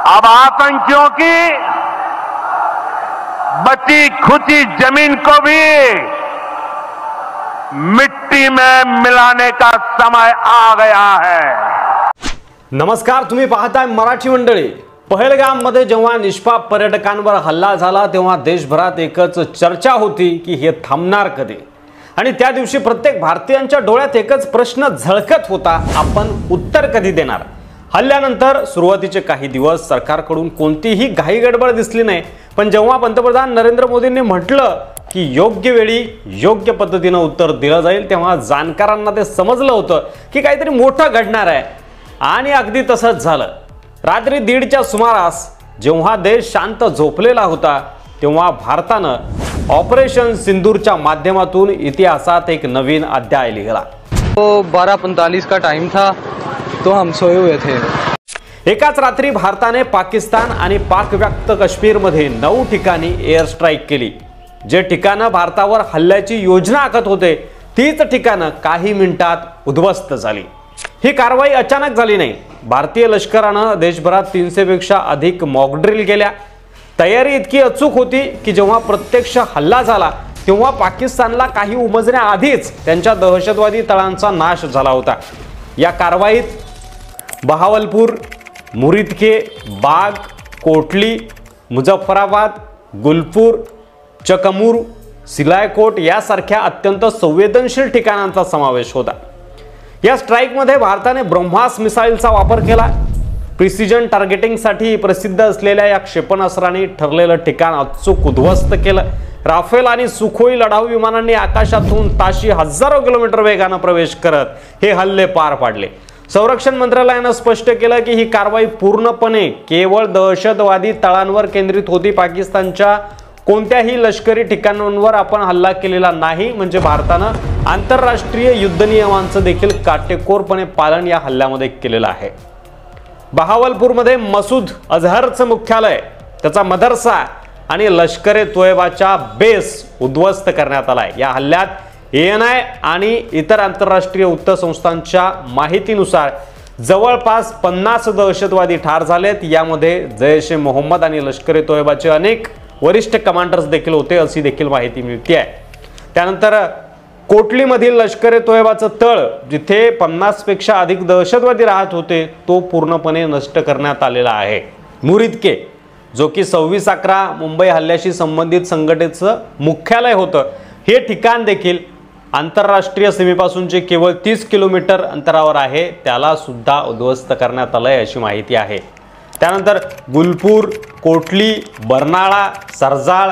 अब आतंकियों की बची खुची जमीन को भी मिट्टी में मिलाने का समय आ गया है। नमस्कार, तुम्ही पाहताय मराठी मंडळी। पहलगाममध्ये जेव्हा निष्पाप पर्यटकांवर हल्ला झाला तेव्हा देशभरात एकच चर्चा होती की हे थांबणार कधी। आणि त्या दिवशी प्रत्येक भारतीयांच्या डोळ्यात एकच प्रश्न झळकत होता, आपण उत्तर कधी देणार। हल्ल्यानंतर सुरुवातीचे काही दिवस सरकारकडून कोणतीही घाई गडबड दिसली नाही, पण जेव्हा पंतप्रधान नरेंद्र मोदींनी म्हटलं की योग्य वेळी योग्य पद्धतीने उत्तर दिलं जाईल तेव्हा जाणकारांना ते समजलं होतं की काहीतरी मोठं घडणार आहे। आणि अगदी तसंच झालं। रात्री 1:30च्या सुमारास जेव्हा देश शांत झोपलेला होता तेव्हा भारतानं ऑपरेशन सिंदूरच्या माध्यमातून इतिहासात एक नवीन अध्याय लिहिला। तो 12:45 का टाइम था, तो हम सोए हुए थे। एकाच रात्री भारताने पाकिस्तान आणि पाकव्याप्त काश्मीरमध्ये 9 ठिकाणी एअर स्ट्राईक केली। जे ठिकाणं भारतावर हल्ल्याची योजना आखत होते तीच ठिकाणं काही मिनिटात उद्ध्वस्त झाली। ही कारवाई अचानक झाली नाही। भारतीय लष्करानं देशभरात 300 पेक्षा अधिक मॉक ड्रिल केल्या। तयारी इतकी अचूक होती की जेव्हा प्रत्यक्ष हल्ला झाला तेव्हा पाकिस्तानला काही उमजण्याआधीच त्यांच्या दहशतवादी तळांचा नाश झाला होता। या कारवाईत बहावलपूर, मुरिदके, बाग, कोटली, मुझफ्फराबाद, गुलपूर, चकमूर, सिलायकोट यासारख्या अत्यंत संवेदनशील ठिकाणांचा समावेश होता। या स्ट्राईकमध्ये भारताने ब्रह्मास मिसाईलचा वापर केला। प्रिसिजन टार्गेटिंगसाठी प्रसिद्ध असलेल्या या क्षेपणास्त्रांनी ठरलेलं ठिकाण अचूक उद्ध्वस्त केलं। राफेल आणि सुखोई लढाऊ विमानांनी आकाशातून ताशी हजारो किलोमीटर वेगाने प्रवेश करत हे हल्ले पार पाडले। संरक्षण मंत्रालयाने स्पष्ट केलं की ही कारवाई पूर्णपणे केवळ दहशतवादी तळांवर केंद्रित होती। पाकिस्तानच्या कोणत्याही लष्करी ठिकाणांवर आपण हल्ला केलेला नाही। म्हणजे भारतानं आंतरराष्ट्रीय युद्ध नियमांचं देखील काटेकोरपणे पालन या हल्ल्यामध्ये केलेलं आहे। बहावलपूरमध्ये मसूद अझहरचं मुख्यालय, त्याचा मदरसा आणि लष्करे तोयबाच्या बेस उद्ध्वस्त करण्यात आलाय। या हल्ल्यात ANI आणि इतर आंतरराष्ट्रीय वृत्तसंस्थांच्या माहितीनुसार जवळपास 50 दहशतवादी ठार झालेत। यामध्ये जैश-ए-मोहम्मद आणि लष्करे तोयबाचे अनेक वरिष्ठ कमांडर्स देखील होते अशी देखील माहिती मिळते आहे। त्यानंतर कोटलीमधील लष्करे तोयबाचं तळ जिथे 50 पेक्षा अधिक दहशतवादी राहत होते तो पूर्णपणे नष्ट करण्यात आलेला आहे। मुरिदके जो की 26/11 मुंबई हल्ल्याशी संबंधित संघटनेचं मुख्यालय होतं, हे ठिकाण देखील आंतरराष्ट्रीय सीमेपासून जे केवळ 30 किलोमीटर अंतरावर आहे त्याला सुद्धा उद्ध्वस्त करण्यात आलंय अशी माहिती आहे। त्यानंतर गुलपूर, कोटली, बर्नाळा, सरजाळ,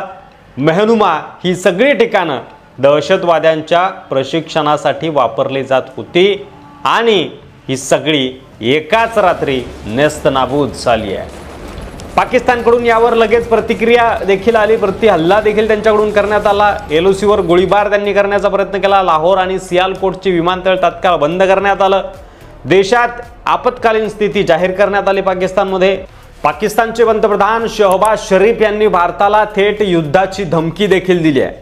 मेहनुमा ही सगळी ठिकाणं दहशतवाद्यांच्या प्रशिक्षणासाठी वापरली जात होती आणि ही सगळी एकाच रात्री नेस्तनाबूद झाली आहे। पाकिस्तानकडून यावर लगेच प्रतिक्रिया देखील आली, हल्ला देखील त्यांच्याकडून करण्यात आला। LOCवर गोळीबार त्यांनी करण्याचा प्रयत्न केला। लाहोर आणि सियालकोटची विमानतळ तात्काळ बंद करण्यात आलं। देशात आपत्कालीन स्थिती जाहीर करण्यात आली पाकिस्तानमध्ये। पाकिस्तानचे पंतप्रधान शहबाज शरीफ यांनी भारताला थेट युद्धाची धमकी देखील दिली आहे।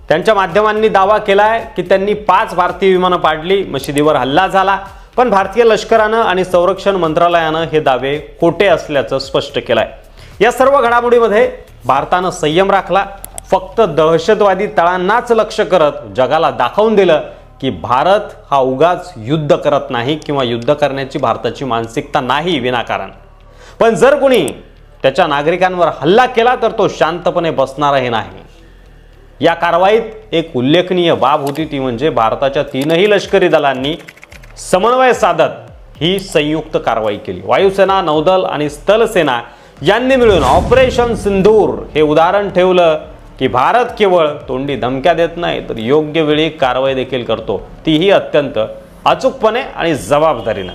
त्यांच्या माध्यमांनी दावा केलाय की त्यांनी 5 भारतीय विमानं पाडली, मशिदीवर हल्ला झाला, पण भारतीय लष्करानं आणि संरक्षण मंत्रालयानं हे दावे खोटे असल्याचं स्पष्ट केलंय। या सर्व घडामोडीमध्ये भारतानं संयम राखला। फक्त दहशतवादी तळांनाच लक्ष्य करत जगाला दाखवून दिलं की भारत हा उगाच युद्ध करत नाही किंवा युद्ध करण्याची भारताची मानसिकता नाही विनाकारण। पण जर कोणी त्याच्या नागरिकांवर हल्ला केला तर तो शांतपणे बसणारही नाही। या कारवाईत एक उल्लेखनीय बाब होती ती म्हणजे भारताच्या 3ही लष्करी दलांनी समन्वय साधत ही संयुक्त कारवाई केली। वायुसेना, नौदल आणि स्थल सेना यांनी मिळून ऑपरेशन सिंदूर हे उदाहरण ठेवलं की भारत केवळ तोंडी धमक्या देत नाही तर योग्य वेळी कारवाई देखील करतो, तीही अत्यंत अचूकपणे आणि जबाबदारीने।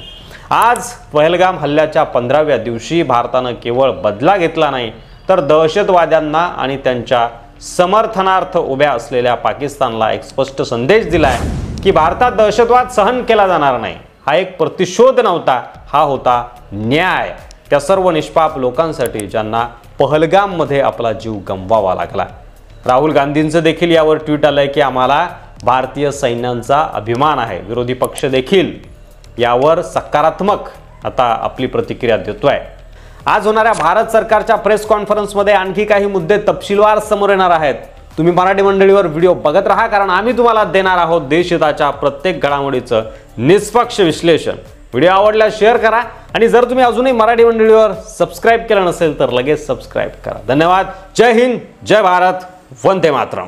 आज पहलगाम हल्ल्याच्या 15व्या दिवशी भारतानं केवळ बदला घेतला नाही तर दहशतवाद्यांना आणि त्यांच्या समर्थनार्थ उभ्या असलेल्या पाकिस्तानला एक स्पष्ट संदेश दिलाय की भारतात दहशतवाद सहन केला जाणार नाही। हा एक प्रतिशोध नव्हता, हा होता न्याय त्या सर्व निष्पाप लोकांसाठी ज्यांना पहलगाममध्ये आपला जीव गमवावा लागला। राहुल गांधींचं देखील यावर ट्विट आलंय की आम्हाला भारतीय सैन्यांचा अभिमान आहे। विरोधी पक्ष देखील यावर सकारात्मक आता आपली प्रतिक्रिया देतोय। आज होणाऱ्या भारत सरकारच्या प्रेस कॉन्फरन्समध्ये आणखी काही मुद्दे तपशीलवार समोर येणार आहेत। तुम्ही मराठी मंडळीवर व्हिडिओ बघत राहा, कारण आम्ही तुम्हाला देणार आहोत देशहिताच्या प्रत्येक घडामोडीचं निष्पक्ष विश्लेषण। व्हिडिओ आवडल्यास शेअर करा आणि जर तुम्ही अजूनही मराठी मंडळीवर सबस्क्राइब केलं नसेल तर लगेच सबस्क्राइब करा। धन्यवाद। जय हिंद, जय भारत, वंदे मातरम।